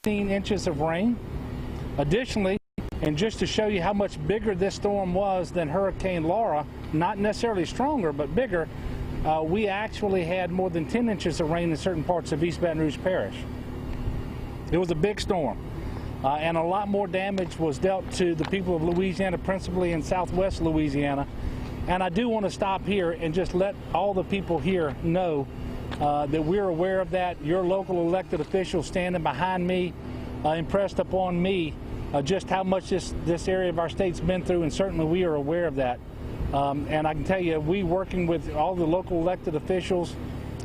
16 inches of rain. Additionally, and just to show you how much bigger this storm was than Hurricane Laura, not necessarily stronger, but bigger, we actually had more than 10 inches of rain in certain parts of East Baton Rouge Parish. It was a big storm, and a lot more damage was dealt to the people of Louisiana, principally in southwest Louisiana. And I do want to stop here and just let all the people here know that we're aware of that. Your local elected officials standing behind me impressed upon me just how much this area of our state's been through, and certainly we are aware of that. And I can tell you, we working with all the local elected officials,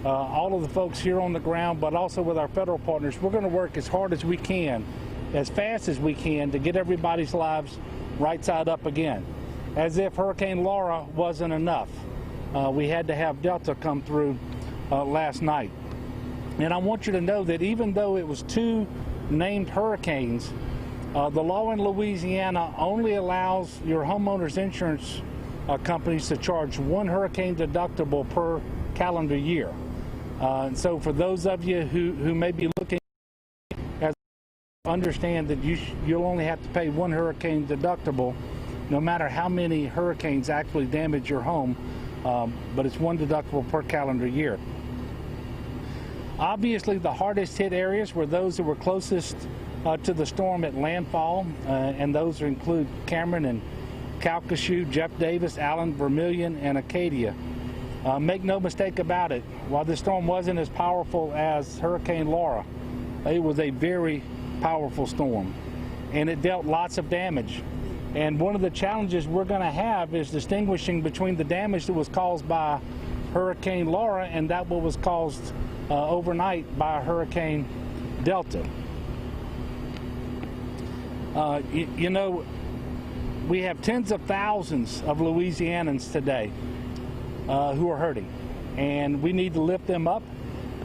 all of the folks here on the ground, but also with our federal partners, we're going to work as hard as we can, as fast as we can, to get everybody's lives right side up again. As if Hurricane Laura wasn't enough, we had to have Delta come through last night. And I want you to know that even though it was 2 named hurricanes, the law in Louisiana only allows your homeowner's insurance companies to charge 1 hurricane deductible per calendar year. And so for those of you who may be looking, understand that you'll only have to pay 1 hurricane deductible no matter how many hurricanes actually damage your home, but it's 1 deductible per calendar year. Obviously, the hardest hit areas were those that were closest to the storm at landfall, and those include Cameron and Calcasieu, Jeff Davis, Allen, Vermilion, and Acadia. Make no mistake about it, while this storm wasn't as powerful as Hurricane Laura, it was a very powerful storm, and it dealt lots of damage. And one of the challenges we're going to have is distinguishing between the damage that was caused by Hurricane Laura and that what was caused overnight by Hurricane Delta. You know, we have tens of thousands of Louisianans today who are hurting, and we need to lift them up,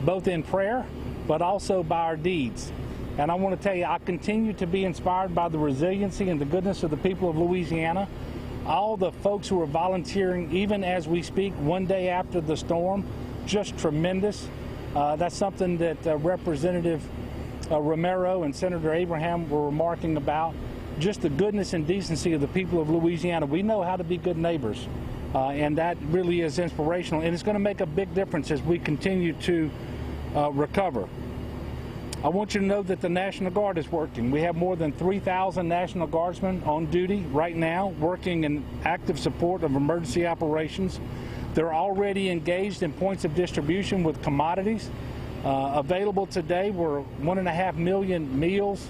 both in prayer, but also by our deeds. And I want to tell you, I continue to be inspired by the resiliency and the goodness of the people of Louisiana. All the folks who are volunteering, even as we speak, 1 day after the storm, just tremendous. That's something that Representative Romero and Senator Abraham were remarking about, just the goodness and decency of the people of Louisiana. We know how to be good neighbors, and that really is inspirational, and it's going to make a big difference as we continue to recover. I want you to know that the National Guard is working. We have more than 3,000 National Guardsmen on duty right now, working in active support of emergency operations. They're already engaged in points of distribution with commodities. Available today were 1.5 million meals,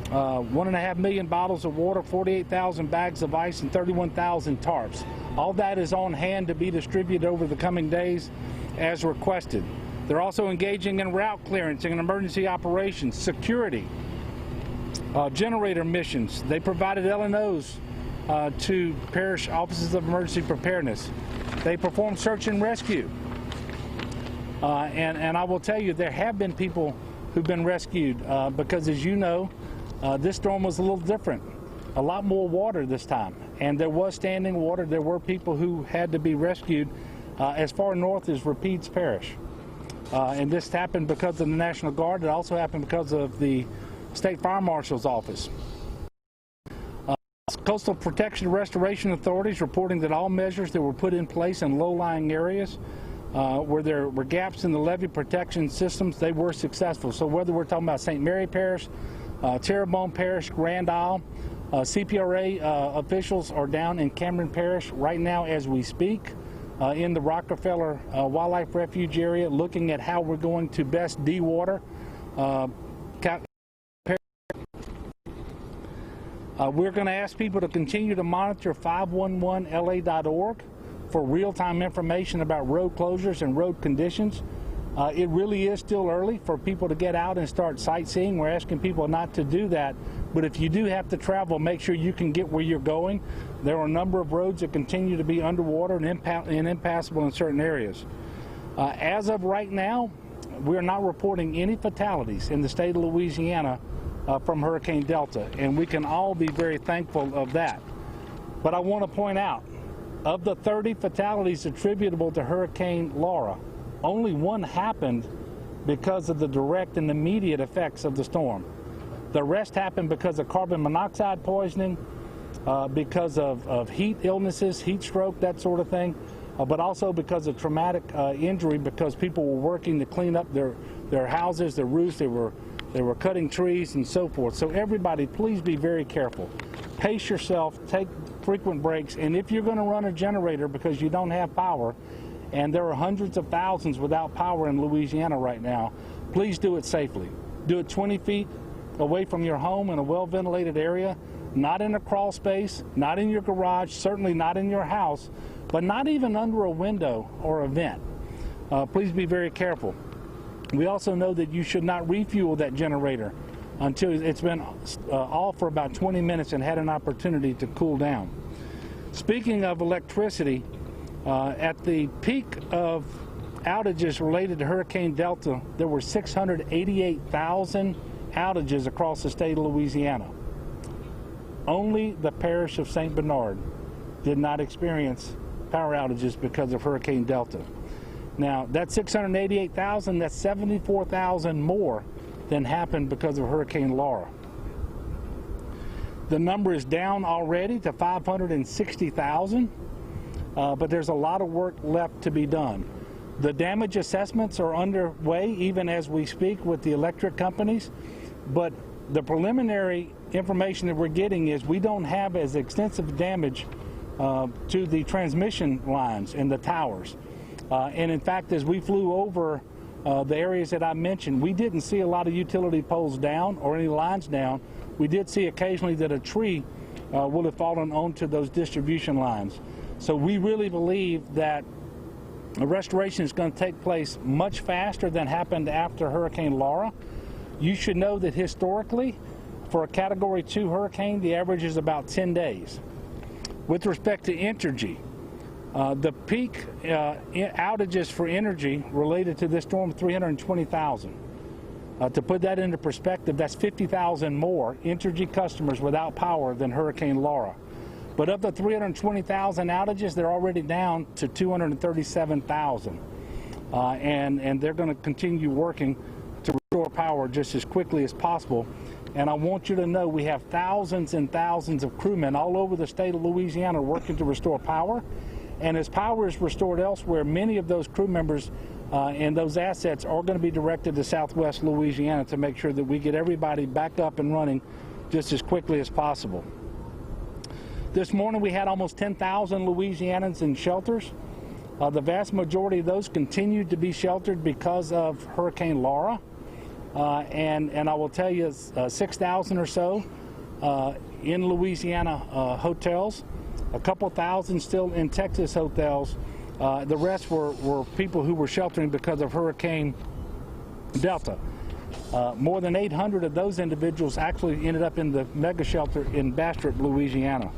1.5 million bottles of water, 48,000 bags of ice, and 31,000 tarps. All that is on hand to be distributed over the coming days as requested. They're also engaging in route clearance and emergency operations, security, generator missions. They provided LNOs to parish offices of emergency preparedness. They performed search and rescue. And I will tell you, there have been people who've been rescued because, as you know, this storm was a little different. A lot more water this time, and there was standing water. There were people who had to be rescued as far north as Rapides Parish. And this happened because of the National Guard. It also happened because of the State Fire Marshal's Office. Coastal Protection and Restoration Authorities reporting that all measures that were put in place in low-lying areas where there were gaps in the levee protection systems, they were successful. So whether we're talking about St. Mary Parish, Terrebonne Parish, Grand Isle, CPRA officials are down in Cameron Parish right now as we speak. In the Rockefeller Wildlife Refuge area, looking at how we're going to best dewater. We're going to ask people to continue to monitor 511la.org for real-time information about road closures and road conditions. It really is still early for people to get out and start sightseeing. We're asking people not to do that, but if you do have to travel, make sure you can get where you're going. There are a number of roads that continue to be underwater and impassable in certain areas. As of right now, we're not reporting any fatalities in the state of Louisiana from Hurricane Delta, and we can all be very thankful of that. But I want to point out, of the 30 fatalities attributable to Hurricane Laura, only 1 happened because of the direct and immediate effects of the storm. The rest happened because of carbon monoxide poisoning, because of heat illnesses, heat stroke, that sort of thing, but also because of traumatic injury, because people were working to clean up their houses, their roofs, they were cutting trees and so forth. So everybody, please be very careful. Pace yourself, take frequent breaks, and if you're going to run a generator because you don't have power, and there are hundreds of thousands without power in Louisiana right now, please do it safely. Do it 20 feet away from your home in a well-ventilated area, not in a crawl space, not in your garage, certainly not in your house, but not even under a window or a vent. Please be very careful. We also know that you should not refuel that generator until it's been off for about 20 minutes and had an opportunity to cool down. Speaking of electricity, at the peak of outages related to Hurricane Delta, there were 688,000 outages across the state of Louisiana. Only the parish of St. Bernard did not experience power outages because of Hurricane Delta. Now, that 688,000, that's 74,000 more than happened because of Hurricane Laura. The number is down already to 560,000, but there's a lot of work left to be done. The damage assessments are underway even as we speak with the electric companies, but the preliminary information that we're getting is we don't have as extensive damage to the transmission lines and the towers. And in fact, as we flew over the areas that I mentioned, we didn't see a lot of utility poles down or any lines down. We did see occasionally that a tree will have fallen onto those distribution lines. So we really believe that a restoration is going to take place much faster than happened after Hurricane Laura. You should know that historically, for a Category 2 hurricane, the average is about 10 days. With respect to energy, the peak outages for energy related to this storm, 320,000. To put that into perspective, that's 50,000 more energy customers without power than Hurricane Laura. But of the 320,000 outages, they're already down to 237,000. And they're going to continue working to restore power just as quickly as possible. And I want you to know we have thousands and thousands of crewmen all over the state of Louisiana working to restore power. And as power is restored elsewhere, many of those crew members and those assets are going to be directed to Southwest Louisiana to make sure that we get everybody back up and running just as quickly as possible. This morning we had almost 10,000 Louisianans in shelters. The vast majority of those continued to be sheltered because of Hurricane Laura. And I will tell you, 6,000 or so in Louisiana hotels, a couple thousand still in Texas hotels. The rest were people who were sheltering because of Hurricane Delta. More than 800 of those individuals actually ended up in the mega shelter in Bastrop, Louisiana.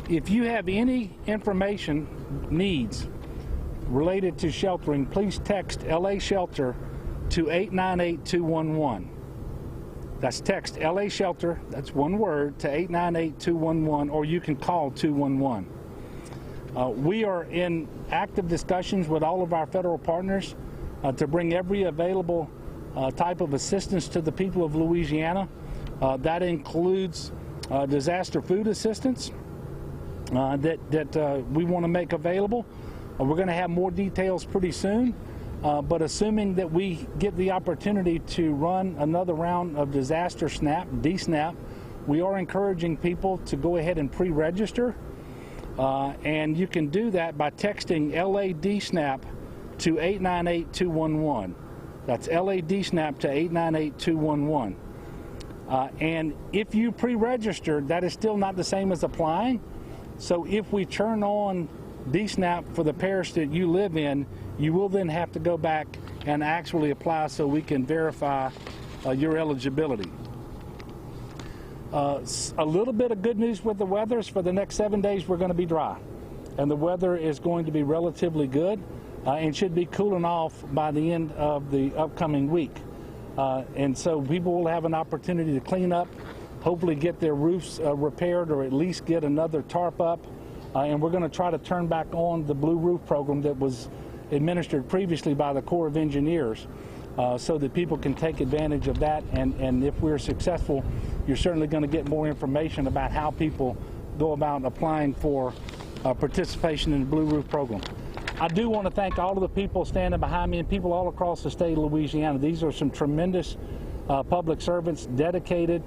If you have any information needs related to sheltering, please text LA Shelter to 898-211. That's text LA Shelter, that's one word, to 898-211, or you can call 211. We are in active discussions with all of our federal partners to bring every available type of assistance to the people of Louisiana. That includes disaster food assistance that we want to make available. We're going to have more details pretty soon, but assuming that we get the opportunity to run another round of disaster SNAP, DSNAP, we are encouraging people to go ahead and pre-register, and you can do that by texting LA DSNAP to 898-211. That's LA DSNAP to 898-211. And if you pre-registered, that is still not the same as applying. So if we turn on DSNAP for the parish that you live in, you will then have to go back and actually apply so we can verify your eligibility. A little bit of good news with the weather is for the next 7 days we're going to be dry. And the weather is going to be relatively good and should be cooling off by the end of the upcoming week. And so people will have an opportunity to clean up, hopefully get their roofs repaired or at least get another tarp up. And we're going to try to turn back on the Blue Roof program that was administered previously by the Corps of Engineers, so that people can take advantage of that. And if we're successful, you're certainly going to get more information about how people go about applying for participation in the Blue Roof program. I do want to thank all of the people standing behind me and people all across the state of Louisiana. These are some tremendous public servants, dedicated.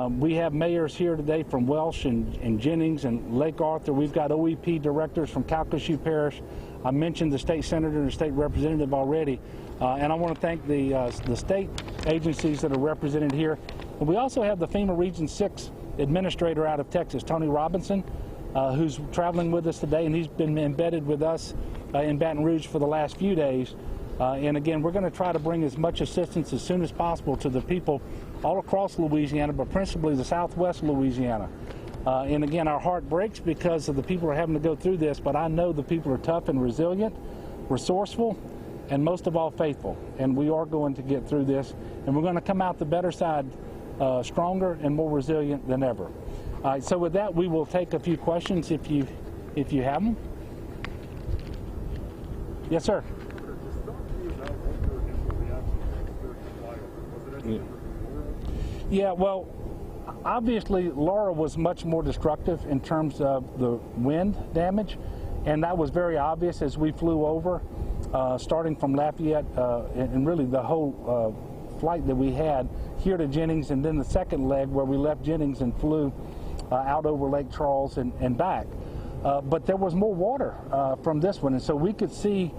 We have mayors here today from Welsh and Jennings and Lake Arthur. We've got OEP directors from Calcasieu Parish. I mentioned the state senator and the state representative already. And I want to thank the state agencies that are represented here. And we also have the FEMA Region 6 administrator out of Texas, Tony Robinson, who's traveling with us today, and he's been embedded with us in Baton Rouge for the last few days. And again, we're going to try to bring as much assistance as soon as possible to the people all across Louisiana, but principally the southwest Louisiana. And again, our heart breaks because of the people who are having to go through this, but I know the people are tough and resilient, resourceful, and most of all faithful. And we are going to get through this, and we're going to come out the better side stronger and more resilient than ever. All right, so with that, we will take a few questions if you have them. Yes, sir. Yeah, well, obviously Laura was much more destructive in terms of the wind damage, and that was very obvious as we flew over, starting from Lafayette, and really the whole flight that we had here to Jennings, and then the second leg where we left Jennings and flew out over Lake Charles and back. But there was more water from this one, and so we could see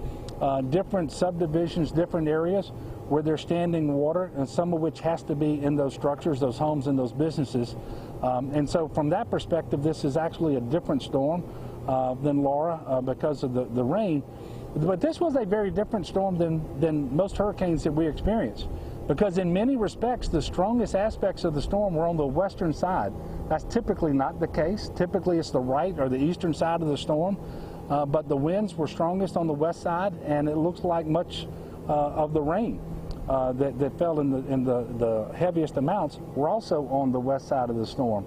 different subdivisions, different areas where there's standing water, and some of which has to be in those structures, those homes, and those businesses. And so from that perspective, this is actually a different storm than Laura because of the rain. But this was a very different storm than most hurricanes that we experience, because in many respects, the strongest aspects of the storm were on the western side. That's typically not the case. Typically, it's the right or the eastern side of the storm. But the winds were strongest on the west side, and it looks like much of the rain that fell in the heaviest amounts were also on the west side of the storm.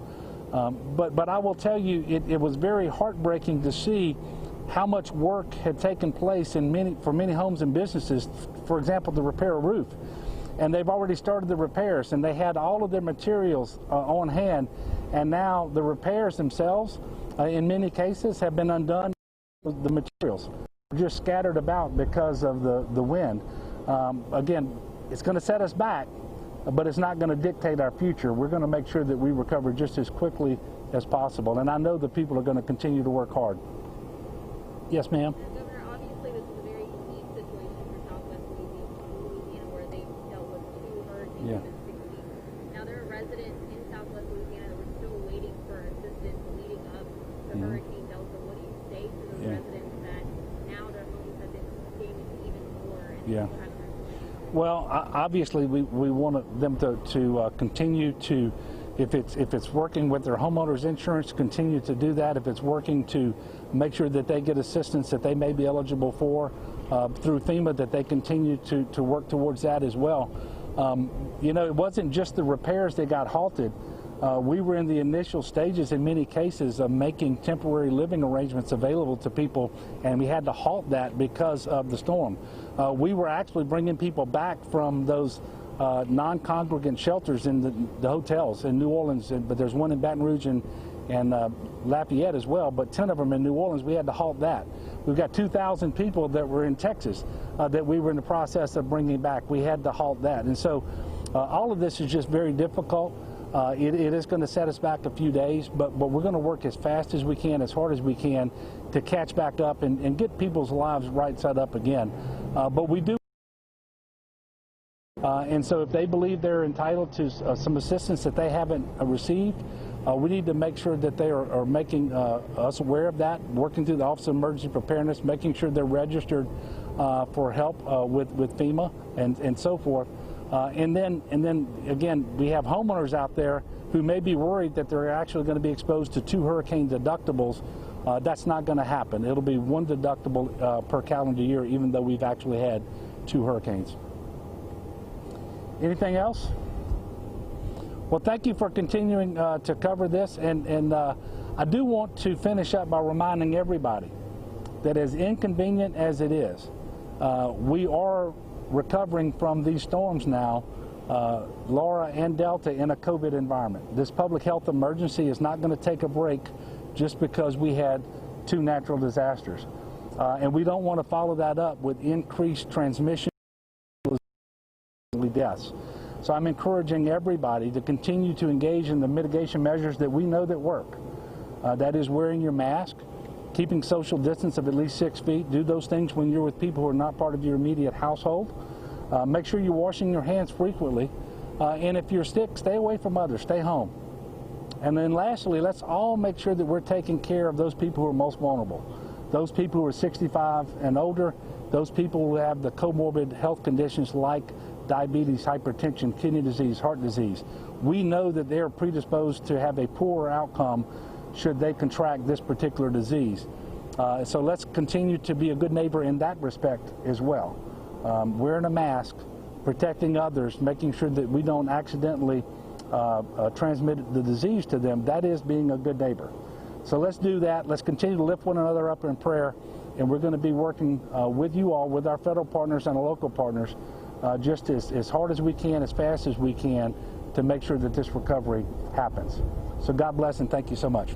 But I will tell you, it was very heartbreaking to see how much work had taken place for many homes and businesses, for example, to repair a roof. And they've already started the repairs, and they had all of their materials on hand, and now the repairs themselves, in many cases, have been undone. The materials are just scattered about because of the wind. Again, it's going to set us back, but it's not going to dictate our future. We're going to make sure that we recover just as quickly as possible, and I know the people are going to continue to work hard. Yes, ma'am. Governor, obviously this is a very unique situation for Southwest Louisiana, where they've dealt with 2 hurricanes in 6 weeks. Now there are residents in Southwest Louisiana that were still waiting for assistance leading up to Hurricane Delta. What do you say to those residents that now their homes have been damaged even more? And Well, obviously we want them to continue to, if it's working with their homeowners insurance, continue to do that. If it's working to make sure that they get assistance that they may be eligible for through FEMA, that they continue to work towards that as well. You know, it wasn't just the repairs that got halted. We were in the initial stages in many cases of making temporary living arrangements available to people, and we had to halt that because of the storm. We were actually bringing people back from those non-congregant shelters in the hotels in New Orleans, but there's one in Baton Rouge and Lafayette as well, but 10 of them in New Orleans. We had to halt that. We've got 2,000 people that were in Texas that we were in the process of bringing back. We had to halt that. And so all of this is just very difficult. It is going to set us back a few days, but we're going to work as fast as we can, as hard as we can, to catch back up and get people's lives right side up again. But we do. And so if they believe they're entitled to some assistance that they haven't received, we need to make sure that they are making us aware of that, working through the Office of Emergency Preparedness, making sure they're registered for help with FEMA and so forth. And then again, we have homeowners out there who may be worried that they're actually going to be exposed to 2 hurricane deductibles. That's not going to happen. It'll be 1 deductible per calendar year, even though we've actually had 2 hurricanes. Anything else? Well, thank you for continuing to cover this, and I do want to finish up by reminding everybody that as inconvenient as it is, We are recovering from these storms now, Laura and Delta, in a COVID environment. This public health emergency is not going to take a break just because we had 2 natural disasters. And we don't want to follow that up with increased transmission deaths. So I'm encouraging everybody to continue to engage in the mitigation measures that we know that work. That is wearing your mask, keeping social distance of at least 6 feet. Do those things when you're with people who are not part of your immediate household. Make sure you're washing your hands frequently. And if you're sick, stay away from others. Stay home. And then lastly, let's all make sure that we're taking care of those people who are most vulnerable. Those people who are 65 and older, those people who have the comorbid health conditions like diabetes, hypertension, kidney disease, heart disease. We know that they are predisposed to have a poorer outcome should they contract this particular disease. So let's continue to be a good neighbor in that respect as well. Wearing a mask, protecting others, making sure that we don't accidentally transmit the disease to them, that is being a good neighbor. So let's do that. Let's continue to lift one another up in prayer, and we're going to be working with you all, with our federal partners and our local partners, just as hard as we can, as fast as we can, to make sure that this recovery happens. So God bless and thank you so much.